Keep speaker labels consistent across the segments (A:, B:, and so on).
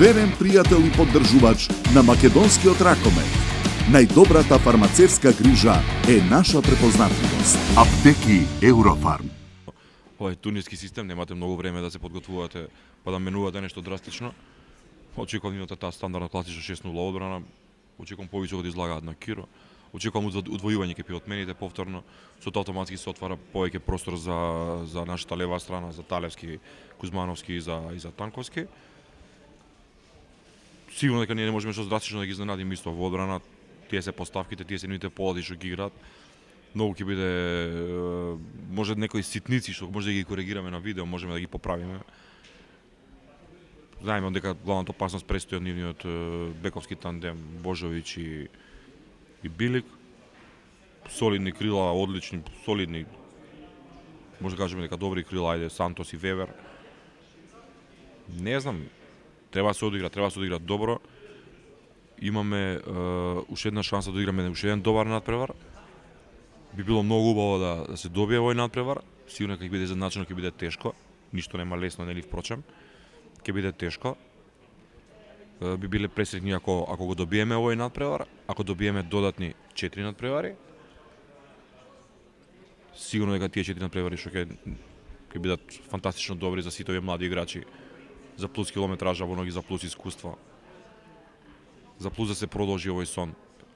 A: верен пријател и поддржувач на македонскиот ракомет. Најдобрата фармацевска грижа е наша препознатливост. Аптеки Еврофарм.
B: Овој турнирски систем немате многу време да се подготвувате, па да менувате нешто драстично. Очекувам имате таа стандардна класична 6-0 одбрана, очекувам повисоко да излагаат на Киро. Очекувам удвојување ќе отмените повторно, со тоа автоматски се отвара повеќе простор за нашата лева страна, за Талевски, Кузмановски и за Танковски. Сигурно дека ние не можеме што драстично да ги изненадиме исто во одбрана. Тие се поставките, тие се нивните полоди што ги играат. Многу ќе биде, може некои ситници што може да ги коригираме на видео, можеме да ги поправиме. Знаеме дека главната опасност престои од нивниот бековски тандем Божовиќ и Билик. Солидни крила, одлични, солидни. Може да кажеме дека добри крила, ајде Сантос и Вебер. Не знам, треба да се одигра добро. Имаме уште една шанса да играме уште еден добар надпревар. Би било многу убаво да се добие овој надпревар. Сигурно ќе биде задначено, ќе биде тешко. Ништо нема лесно, нели впрочем. Ќе биде тешко. Би биле пресреќни ако го добиеме овој надпревар, ако добиеме додатни 4 надпревари. Сигурно дека тие 4 надпревари што ќе бидат фантастично добри за сите овие млади играчи, за плюс километража во ноги, за плюс искуство. За плюс да се продолжи овој сон,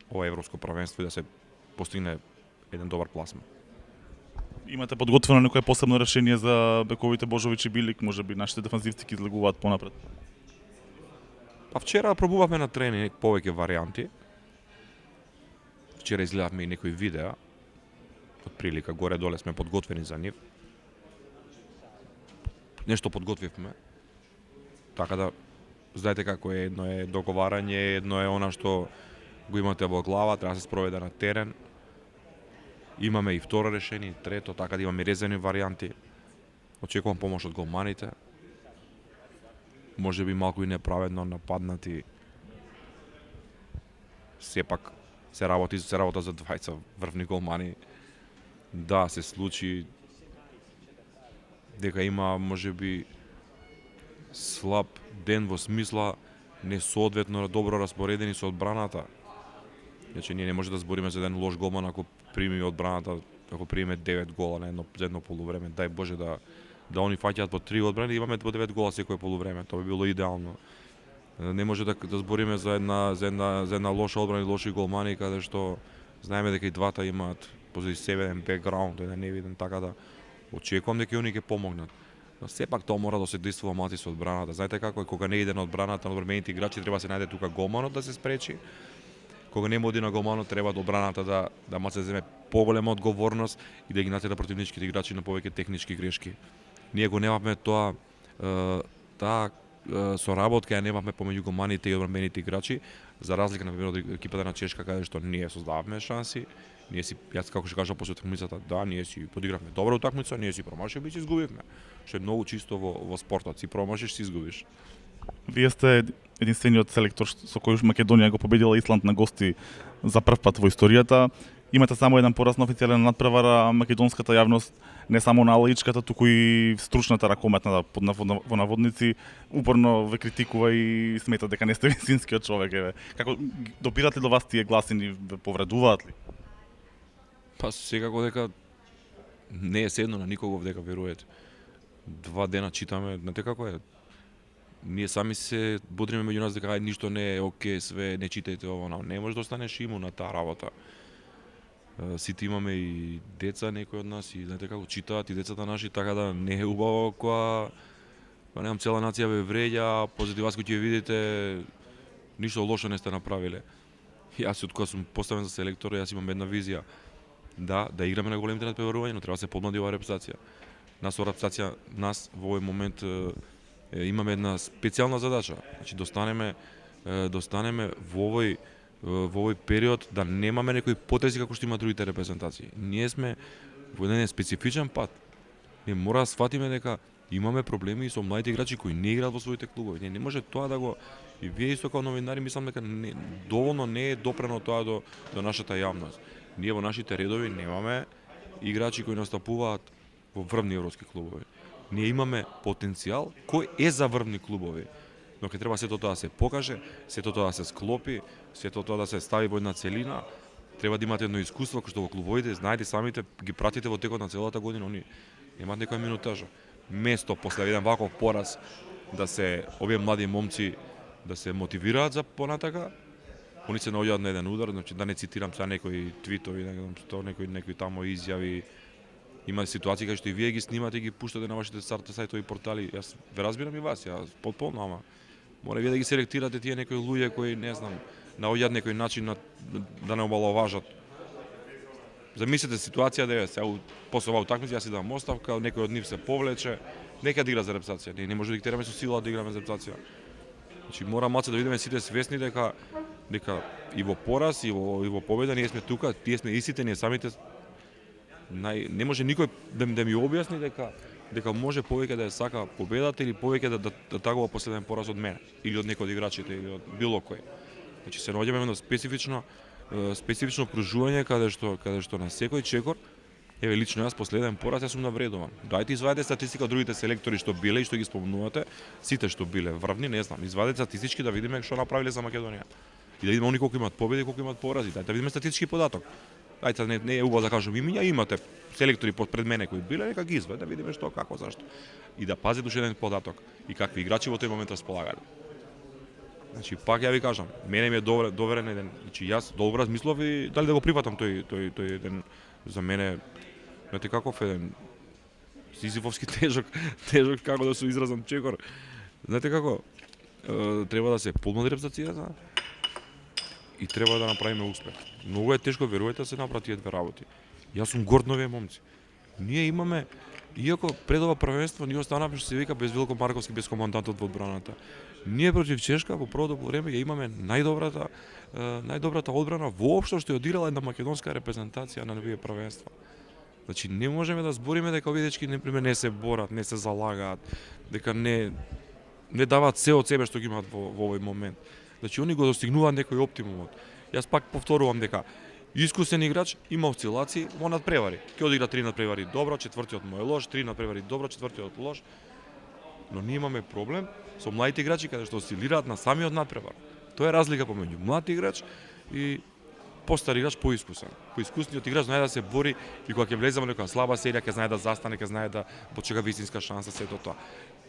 B: ова европско првенство и да се постигне еден добар пласман.
C: Имате подготвено некое посебно решение за бековите Божовиќ и Билик, можеби нашите дефанзивци ќе излегуваат понапред?
B: Па вчера пробувавме на тренинг повеќе варијанти. Вчера изгледавме и некои видеа. Од прилика горе-доле сме подготвени за нив. Нешто подготвивме. Така да знаете како е, едно е договарање, едно е она што го имате во глава, треба да се спроведе на терен. Имаме и второ решение, и трето, така да имаме резервни варијанти. Очекувам помош од голманите. Може би малку и неправедно нападнати. Сепак се работа за двајца врвни голмани. Да, се случи дека има можеби слаб ден во смисла несоодветно добро распоредени со одбраната. Значи ние не може да збориме за еден лош голман ако прими одбраната, ако приме 9 гола на едно полувреме. Дај Боже да они фаќаат по 3 одбрани и имаме по 9 гола секој полувреме. Тоа би било идеално. Не може да збориме за една лоша одбрана и лоши голмани каде што знаеме дека и двата имаат позади себе еден бекграунд, еден невиден, така да очекувам дека и они ќе помогнат. Но сепак тоа мора да се действува мати со одбраната. Знаете како е, кога не иде на одбраната, на одбраните играчи треба се најде тука голманот да се спречи. Кога не оди на голманот, треба да одбраната да се земе поголема одговорност и да ги натера противничките играчи на повеќе технички грешки. Ние го немавме таа соработка ја немавме помеѓу голманите и одбранените играчи, за разлика на од екипата на Чешка каде што ние создававме шанси. Јас како што кажав после утакмицата, да, ние си подигравме добра утакмица, ние си промашивме и си изгубивме. Што е многу чисто во спортот, си промашиш, си изгубиш.
C: Вие сте единствениот селектор со кој Македонија го победила Исланд на гости за прв пат во историјата. Имате само еден пораз на официјален надпревар, а македонската јавност, не само аналитичката, туку и стручната ракометна во наводници, упорно ве критикува и смета дека не сте вистинскиот човек. Како допират ли до вас тие гласини, ве повредуваат ли?
B: Па секако дека не е седно на никого дека веруете. 2 дена читаме, знаете како е. Ние сами се бодриме меѓу нас дека ништо не е окей, све не читајте ово, не може да останеш имун на таа работа. Сите имаме и деца, некои од нас, и знаете како читаат и децата наши, така да не е убаво кога немам цела нација ве вреѓа, позади вас кој ќе видите ништо лошо не сте направиле. Јас од кога сум поставен за селектор, јас имам една визија. Да играме на големите надпреварувања, но треба да се подмлади оваа репутација. Нас во овој момент имаме една специјална задача. Значи достанеме во овој период да немаме некои потреси како што има другите репрезентации. Ние сме во еден специфичен пат. Ние мора да сфатиме дека имаме проблеми и со младите играчи кои не играат во своите клубови. Не може тоа да го и вие исто како новинари мислам дека доволно не е допрено тоа до нашата јавност. Ние во нашите редови немаме играчи кои настапуваат во врвни европски клубови. Ние имаме потенцијал кој е за врвни клубови. Но ќе треба сето тоа да се покаже, сето тоа да се склопи, сето тоа да се стави во една целина. Треба да имате едно искуство кој што во клубовите, знаете самите, ги пратите во текот на целата година, они немаат некоја минутажа. Место после еден ваков пораз да се овие млади момци да се мотивираат за понатака, они се наоѓаат на еден удар, значи да не цитирам сега некои твитови, некои тамо изјави. Има ситуации кај што и вие ги снимате и ги пуштате на вашите сајтови и портали. Јас ве разбирам и вас, јас потполно, ама мора вие да ги селектирате тие некои луѓе кои, не знам, наоѓаат некој начин да не омаловажат. Замислете ситуација да е сега после оваа утакмица јас идам оставка, некој од нив се повлече, нека да игра за репутација. Ние не може да ги тераме со сила да играме за репутација. Значи мора малце да бидеме сите свесни дека и во пораз и во победа ние сме тука, тие сме истите, ние самите не може никој да ми објасни дека може повеќе да е сака победата или повеќе да тагува последен пораз од мене или од некој од играчите или од било кој. Значи се наоѓаме во едно специфично окружување каде што на секој чекор, еве лично јас последен пораз јас сум навредуван. Дајте извадете статистика од другите селектори што биле и што ги спомнувате, сите што биле врвни, не знам, извадете статистички да видиме што направиле за Македонија. И да видиме они колку имаат победи и колку имаат порази, да видиме статистички податок. Ајде, не е убаво да кажам имиња, имате селектори пред мене кои биле, нека ги изваде, да видиме што, како, зашто. И да пазите уште еден податок и какви играчи во тој момент располагале. Значи, пак ја ви кажам, мене ми е доверен еден, значи јас долго размислов и дали да го прифатам тој еден, за мене, знаете каков еден сизифовски тежок како да се изразам чекор. Знаете како, треба да се подмлади репутацијата и треба да направиме успех. Многу е тешко, верувајте, да се направат тие две работи. Јас сум горд на овие момци. Ние имаме, иако пред ова првенство ние останавме што се вика без Вилко Марковски, без командантот во одбраната. Ние против Чешка во првото време ја имаме најдобрата одбрана воопшто што ја одиграла една македонска репрезентација на овие првенства. Значи не можеме да збориме дека овие дечки например не се борат, не се залагаат, дека не даваат се од себе што ги имаат во овој момент. Значи они го достигнуваат некој оптимумот. Јас пак повторувам дека искусен играч има осцилации во надпревари. Ќе одигра 3 надпревари добро, четвртиот му е лош, 3 надпревари добро, четвртиот лош. Но ние имаме проблем со младите играчи каде што осцилираат на самиот надпревар. Тоа е разлика помеѓу млад играч и постар играч поискусен. Поискусниот играч знае да се бори и кога ќе влезе во некоја слаба серија ќе знае да застане, ќе знае да почека вистинска шанса, сето тоа.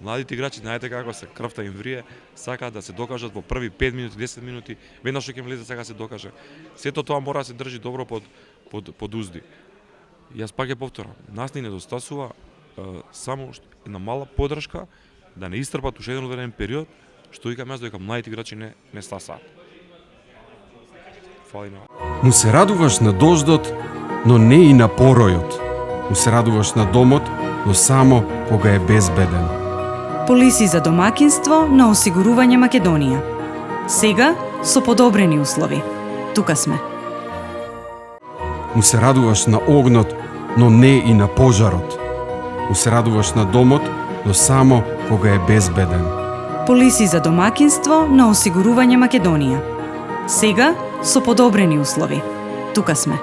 B: Младите играчи знаете како се, крвта им врие, сакаат да се докажат во први 5 минути, 10 минути, веднаш што ќе влезе сака да се докаже. Сето тоа мора да се држи добро под узди. Јас пак ќе повторам, нас ни недостасува само една мала поддршка да не истрпат уште еден одреден период, што викам јас дека младите играчи не стасаат. Фали на.
D: Му се радуваш на дождот, но не и на поројот. Му се радуваш на домот, но само кога е безбеден.
E: Полиси за домакинство на осигурување Македонија. Сега со подобрени услови. Тука сме.
D: Му се радуваш на огнот, но не и на пожарот. Му се радуваш на домот, но само кога е безбеден.
E: Полиси за домакинство на осигурување Македонија. Сега со подобрени услови. Тука сме.